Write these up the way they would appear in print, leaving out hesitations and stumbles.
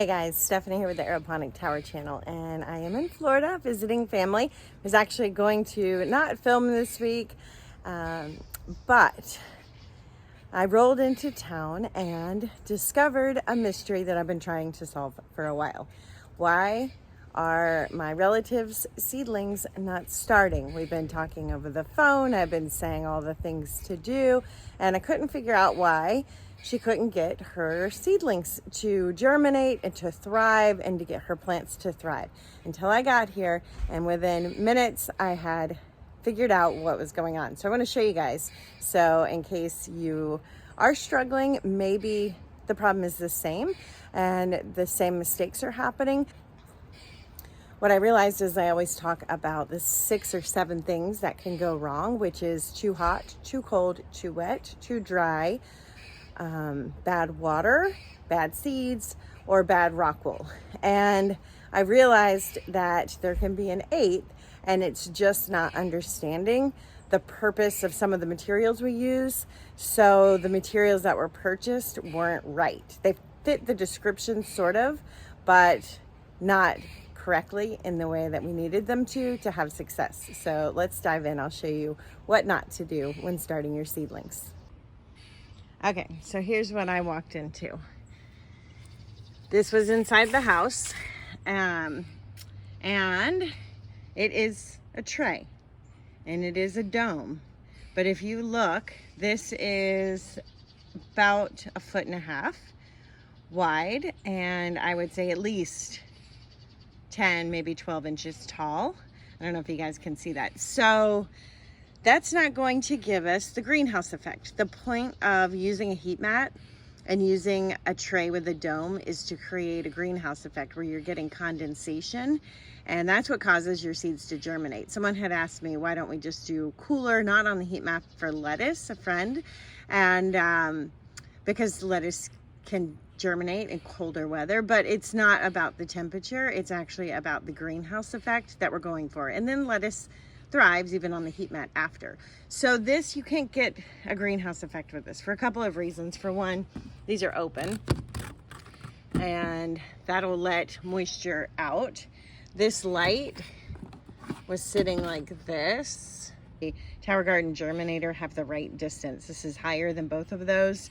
Hey guys, Stephanie here with the Aeroponic Tower channel, and I am in Florida visiting family. I was actually going to not film this week, but I rolled into town and discovered a mystery that I've been trying to solve for a while. Why are my relatives' seedlings not starting? We've been talking over the phone. I've been saying all the things to do, and I couldn't figure out why she couldn't get her seedlings to germinate and to thrive and to get her plants to thrive until I got here. And within minutes, I had figured out what was going on. So I want to show you guys. So in case you are struggling, maybe the problem is the same and the same mistakes are happening. What I realized is I always talk about the 6 or 7 things that can go wrong, which is too hot, too cold, too wet, too dry, bad water, bad seeds, or bad rockwool. And I realized that there can be an 8th, and it's just not understanding the purpose of some of the materials we use. So the materials that were purchased weren't right. They fit the description sort of, but not correctly in the way that we needed them to have success. So let's dive in. I'll show you what not to do when starting your seedlings. Okay, so here's what I walked into. This was inside the house, and it is a tray, and it is a dome. But if you look, this is about 1.5 feet wide, and I would say at least 10, maybe 12 inches tall. I don't know if you guys can see that. So that's not going to give us the greenhouse effect. The point of using a heat mat and using a tray with a dome is to create a greenhouse effect where you're getting condensation, and that's what causes your seeds to germinate. Someone had asked me, why don't we just do cooler, not on the heat mat, for lettuce, a friend, and because lettuce can germinate in colder weather, but it's not about the temperature, it's actually about the greenhouse effect that we're going for. And then lettuce thrives even on the heat mat after. So this, you can't get a greenhouse effect with this for a couple of reasons. For one, these are open and that'll let moisture out. This light was sitting like this. The Tower Garden Germinator have the right distance. This is higher than both of those.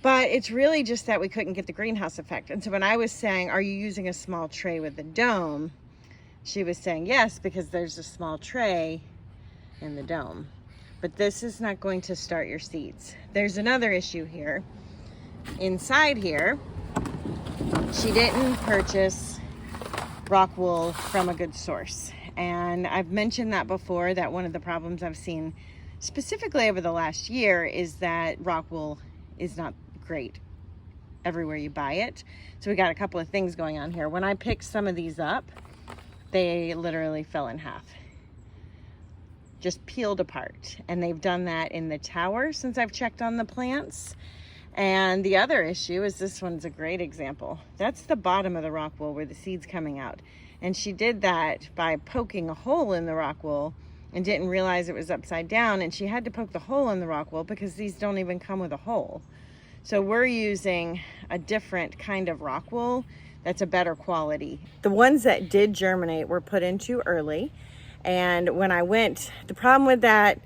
But it's really just that we couldn't get the greenhouse effect. And so when I was saying, are you using a small tray with the dome? She was saying yes, because there's a small tray in the dome. But this is not going to start your seeds. There's another issue here. Inside here, she didn't purchase Rockwool from a good source. And I've mentioned that before, that one of the problems I've seen specifically over the last year is that Rockwool is not great everywhere you buy it. So we got a couple of things going on here. When I picked some of these up, they literally fell in half, just peeled apart. And they've done that in the tower since I've checked on the plants. And the other issue is, this one's a great example. That's the bottom of the rockwool where the seed's coming out. And she did that by poking a hole in the rockwool and didn't realize it was upside down. And she had to poke the hole in the rockwool because these don't even come with a hole. So we're using a different kind of rockwool that's a better quality. The ones that did germinate were put in too early. And when I went, the problem with that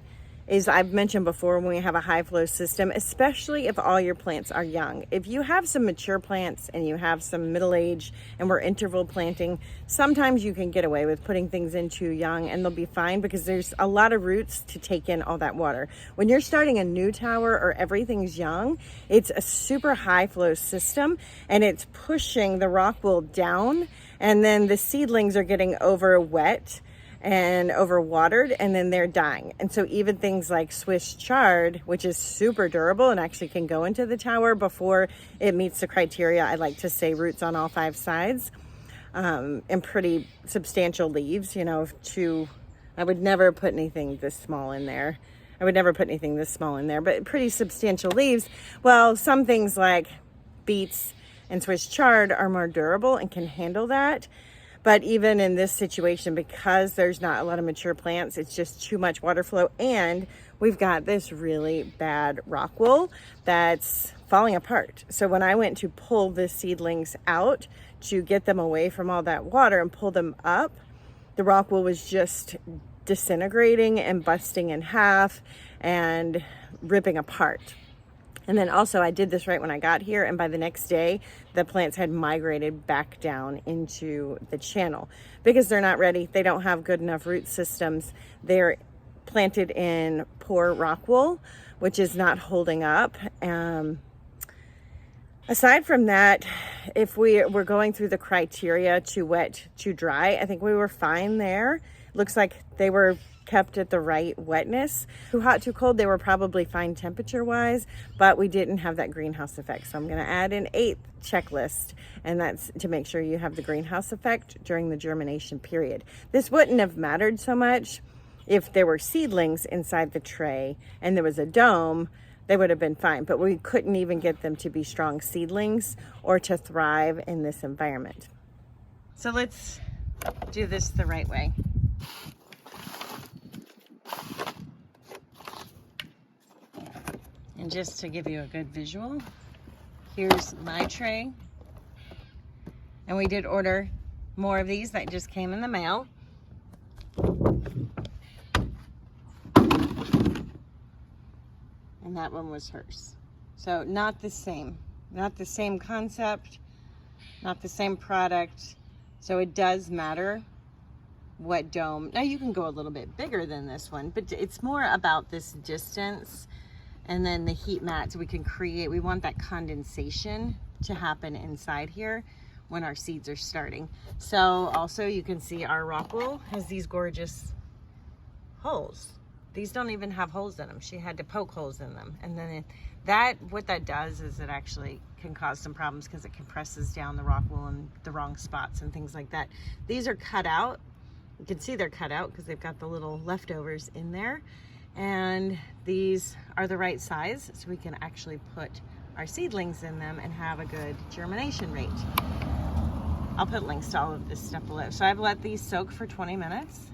is, I've mentioned before, when we have a high flow system, especially if all your plants are young. If you have some mature plants and you have some middle age and we're interval planting, sometimes you can get away with putting things in too young and they'll be fine, because there's a lot of roots to take in all that water. When you're starting a new tower or everything's young, it's a super high flow system and it's pushing the rockwool down, and then the seedlings are getting over wet and overwatered, and then they're dying. And so even things like Swiss chard, which is super durable and actually can go into the tower before it meets the criteria, I like to say roots on all 5 sides, and pretty substantial leaves, you know, I would never put anything this small in there. But pretty substantial leaves. Well, some things like beets and Swiss chard are more durable and can handle that. But even in this situation, because there's not a lot of mature plants, it's just too much water flow. And we've got this really bad rockwool that's falling apart. So when I went to pull the seedlings out to get them away from all that water and pull them up, the Rockwool was just disintegrating and busting in half and ripping apart. And then also I did this right when I got here, and by the next day, the plants had migrated back down into the channel because they're not ready. They don't have good enough root systems. They're planted in poor Rockwool, which is not holding up. Aside from that, if we were going through the criteria to wet to dry, I think we were fine there. Looks like they were kept at the right wetness. Too hot, too cold, they were probably fine temperature wise, but we didn't have that greenhouse effect. So I'm gonna add an 8th checklist, and that's to make sure you have the greenhouse effect during the germination period. This wouldn't have mattered so much if there were seedlings inside the tray and there was a dome. They would have been fine, but we couldn't even get them to be strong seedlings or to thrive in this environment. So let's do this the right way. And just to give you a good visual, here's my tray. And we did order more of these that just came in the mail. And that one was hers. So not the same concept, not the same product. So it does matter what dome. Now you can go a little bit bigger than this one, but it's more about this distance and then the heat mat. So we can create, we want that condensation to happen inside here when our seeds are starting. So also you can see our Rockwool has these gorgeous holes. These don't even have holes in them. She had to poke holes in them. And then what that does is it actually can cause some problems because it compresses down the Rockwool in the wrong spots and things like that. These are cut out. You can see they're cut out because they've got the little leftovers in there. And these are the right size, so we can actually put our seedlings in them and have a good germination rate. I'll put links to all of this stuff below. So I've let these soak for 20 minutes.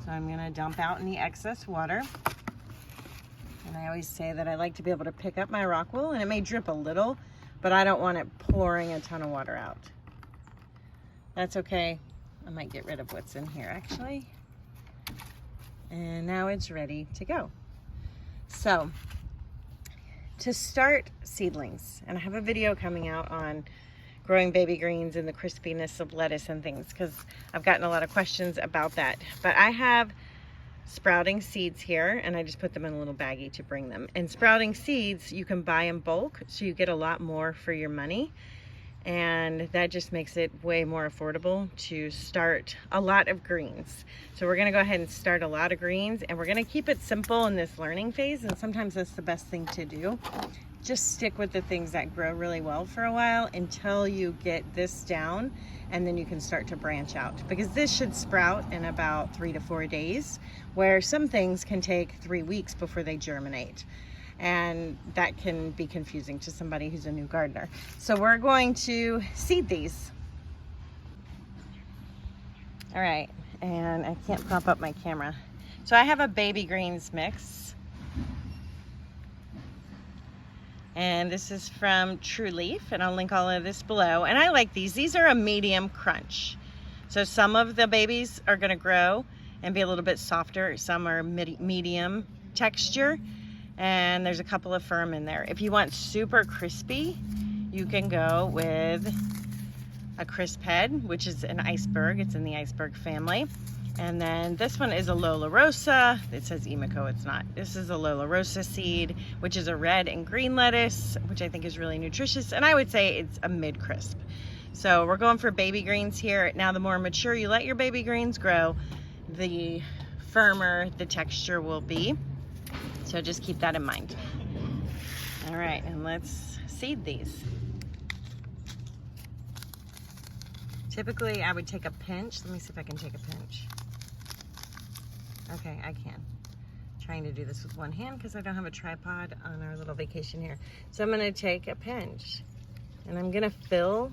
So I'm gonna dump out any excess water. And I always say that I like to be able to pick up my Rockwool, and it may drip a little, but I don't want it pouring a ton of water out. That's okay. I might get rid of what's in here actually. And now it's ready to go. So to start seedlings, and I have a video coming out on growing baby greens and the crispiness of lettuce and things, because I've gotten a lot of questions about that. But I have sprouting seeds here, and I just put them in a little baggie to bring them. And sprouting seeds you can buy in bulk, so you get a lot more for your money, and that just makes it way more affordable to start a lot of greens. So we're gonna go ahead and start a lot of greens, and we're gonna keep it simple in this learning phase, and sometimes that's the best thing to do. Just stick with the things that grow really well for a while until you get this down, and then you can start to branch out, because this should sprout in about 3 to 4 days, where some things can take 3 weeks before they germinate. And that can be confusing to somebody who's a new gardener. So we're going to seed these. All right, and I can't prop up my camera. So I have a baby greens mix. And this is from True Leaf, and I'll link all of this below. And I like these. These are a medium crunch. So some of the babies are gonna grow and be a little bit softer. Some are medium texture, and there's a couple of firm in there. If you want super crispy, you can go with a crisp head, which is an iceberg. It's in the iceberg family. And then this one is a Lola Rosa. It says Emiko, it's not. This is a Lola Rosa seed, which is a red and green lettuce, which I think is really nutritious. And I would say it's a mid-crisp. So we're going for baby greens here. Now, the more mature you let your baby greens grow, the firmer the texture will be. So just keep that in mind. All right, and let's seed these. Typically, I would take a pinch. Let me see if I can take a pinch. Okay, I can. Trying to do this with one hand because I don't have a tripod on our little vacation here. So I'm gonna take a pinch, and I'm gonna fill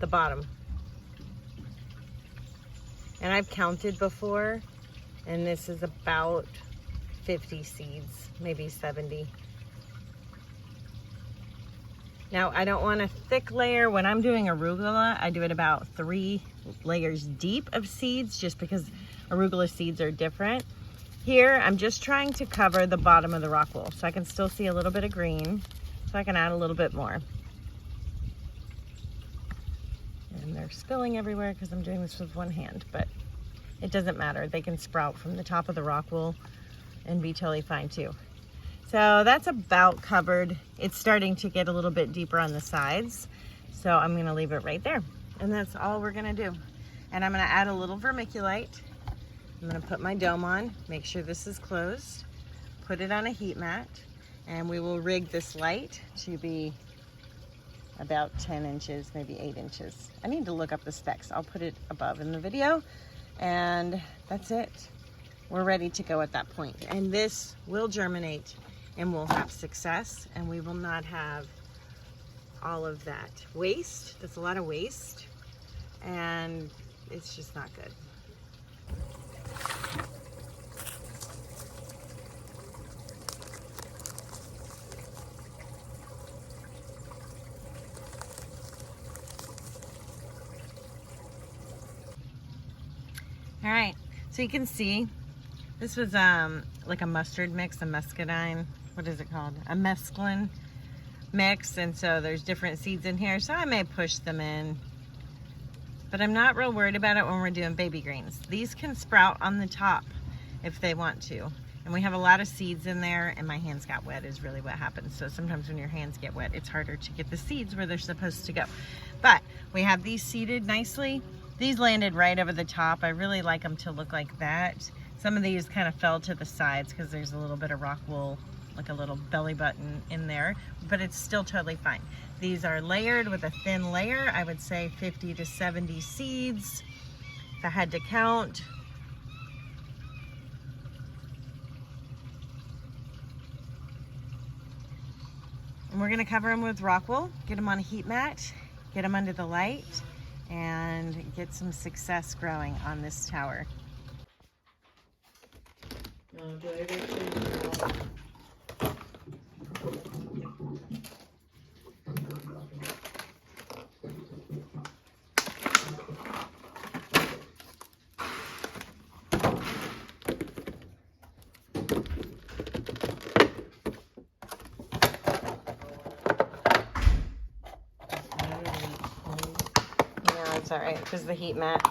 the bottom. And I've counted before, and this is about 50 seeds, maybe 70. Now, I don't want a thick layer. When I'm doing arugula, I do it about 3 layers deep of seeds just because arugula seeds are different. Here, I'm just trying to cover the bottom of the rockwool so I can still see a little bit of green, so I can add a little bit more. And they're spilling everywhere because I'm doing this with one hand, but it doesn't matter. They can sprout from the top of the rockwool and be totally fine too. So that's about covered. It's starting to get a little bit deeper on the sides, so I'm gonna leave it right there. And that's all we're gonna do. And I'm gonna add a little vermiculite. I'm gonna put my dome on, make sure this is closed, put it on a heat mat, and we will rig this light to be about 10 inches, maybe 8 inches. I need to look up the specs. I'll put it above in the video, and that's it. We're ready to go at that point. And this will germinate and we'll have success, and we will not have all of that waste. That's a lot of waste, and it's just not good. All right, so you can see this was like a mustard mix, a muscadine, what is it called? A mesclun mix, and so there's different seeds in here, so I may push them in, but I'm not real worried about it when we're doing baby greens. These can sprout on the top if they want to, and we have a lot of seeds in there, and my hands got wet is really what happens. So sometimes when your hands get wet, it's harder to get the seeds where they're supposed to go. But we have these seeded nicely. These landed right over the top. I really like them to look like that. Some of these kind of fell to the sides because there's a little bit of rock wool, like a little belly button in there, but it's still totally fine. These are layered with a thin layer. I would say 50 to 70 seeds, if I had to count. And we're gonna cover them with rock wool, get them on a heat mat, get them under the light, and get some success growing on this tower. No, it's all right, because the heat mat.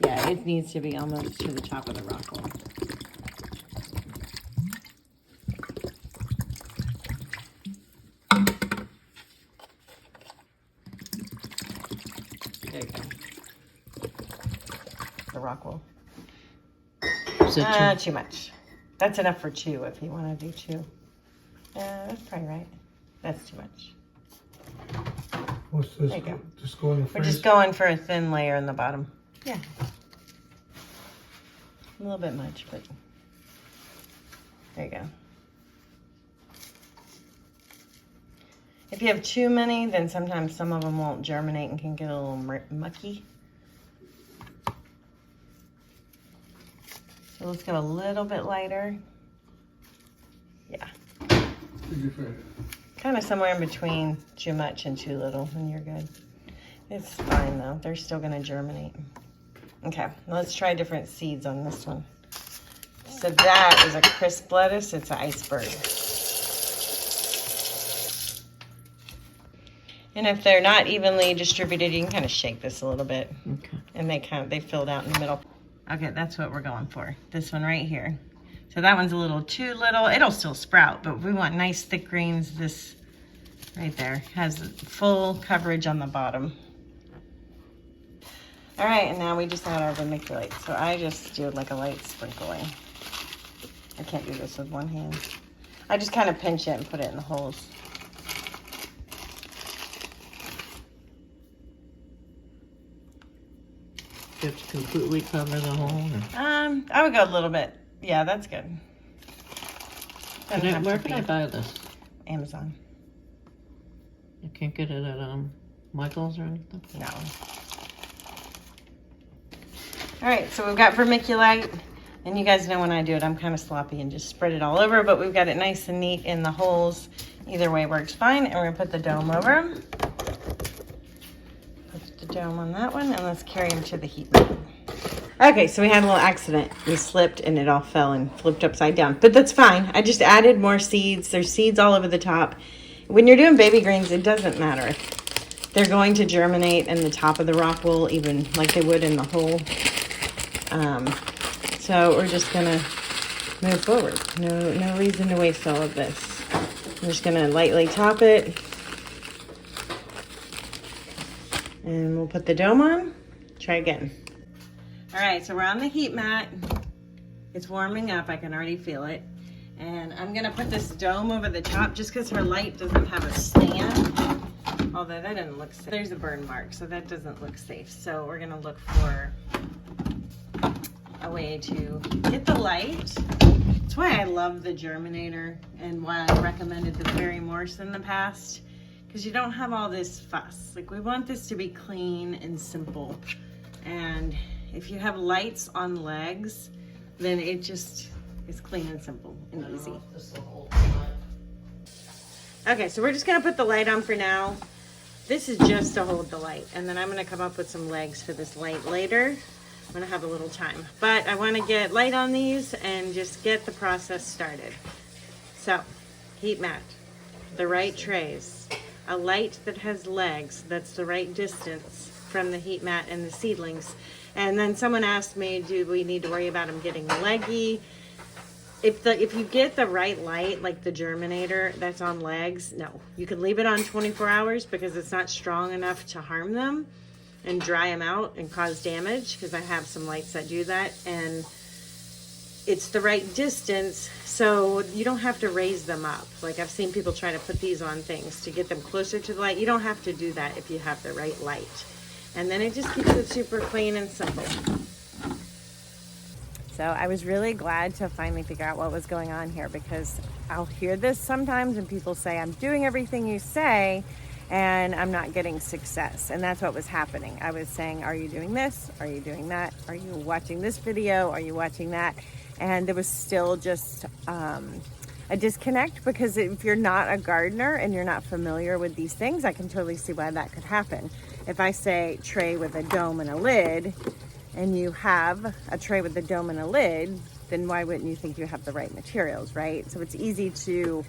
Yeah, it needs to be almost to the top of the rock wall. There you go. The rock wool. Too much. That's enough for 2 if you want to do 2. That's probably right. That's too much. What's this? There you go. Just going to freeze? We're just going for a thin layer in the bottom. Yeah. A little bit much, but there you go. If you have too many, then sometimes some of them won't germinate and can get a little mucky. So let's go a little bit lighter. Yeah. Kind of somewhere in between too much and too little, and you're good. It's fine though, they're still gonna germinate. Okay, let's try different seeds on this one. So that is a crisp lettuce, it's an iceberg. And if they're not evenly distributed, you can kind of shake this a little bit. Okay. And they filled out in the middle. Okay, that's what we're going for. This one right here. So that one's a little too little. It'll still sprout, but we want nice thick greens. This right there has full coverage on the bottom. All right, and now we just add our vermiculite. So I just do like a light sprinkling. I can't do this with one hand. I just kind of pinch it and put it in the holes. it to completely cover the hole? Or? I would go a little bit. Yeah, that's good. Where can I buy this? Amazon. You can't get it at Michael's or anything? No. All right, so we've got vermiculite, and you guys know when I do it, I'm kind of sloppy and just spread it all over, but we've got it nice and neat in the holes. Either way works fine, and we're gonna put the dome over. Put the dome on that one, and let's carry him to the heat mat. Okay, so we had a little accident. We slipped and it all fell and flipped upside down, but that's fine. I just added more seeds. There's seeds all over the top. When you're doing baby greens, it doesn't matter. They're going to germinate in the top of the Rockwool, even like they would in the hole. So we're just gonna move forward. No reason to waste all of this. I'm just gonna lightly top it. And we'll put the dome on. Try again. All right, so we're on the heat mat. It's warming up, I can already feel it. And I'm gonna put this dome over the top just because her light doesn't have a stand. Although that doesn't look safe. There's a burn mark, so that doesn't look safe. So we're gonna look for a way to get the light. That's why I love the germinator and why I recommended the Fairy Morse in the past. Because you don't have all this fuss. Like, we want this to be clean and simple. And if you have lights on legs, then it just is clean and simple and easy. Okay, so we're just gonna put the light on for now. This is just to hold the light, and then I'm gonna come up with some legs for this light later. I'm gonna have a little time, but I wanna get light on these and just get the process started. So, heat mat, the right trays, a light that has legs that's the right distance from the heat mat and the seedlings. And then someone asked me, do we need to worry about them getting leggy? If you get the right light, like the germinator that's on legs, no. You can leave it on 24 hours because it's not strong enough to harm them and dry them out and cause damage, because I have some lights that do that. And it's the right distance, so you don't have to raise them up. Like, I've seen people try to put these on things to get them closer to the light. You don't have to do that if you have the right light. And then it just keeps it super clean and simple. So I was really glad to finally figure out what was going on here, because I'll hear this sometimes and people say, I'm doing everything you say and I'm not getting success. And that's what was happening. I was saying, are you doing this? Are you doing that? Are you watching this video? Are you watching that? And there was still just a disconnect, because if you're not a gardener and you're not familiar with these things, I can totally see why that could happen. If I say tray with a dome and a lid, and you have a tray with a dome and a lid, then why wouldn't you think you have the right materials, right? So it's easy to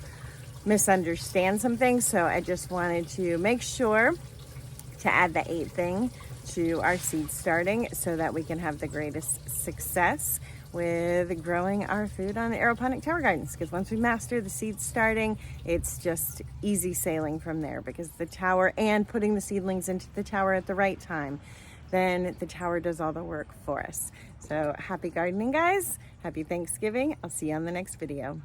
misunderstand some things. So I just wanted to make sure to add the 8th thing to our seed starting so that we can have the greatest success with growing our food on the aeroponic tower gardens. Because once we master the seed starting, it's just easy sailing from there, because the tower and putting the seedlings into the tower at the right time, then the tower does all the work for us. So happy gardening, guys. Happy Thanksgiving. I'll see you on the next video.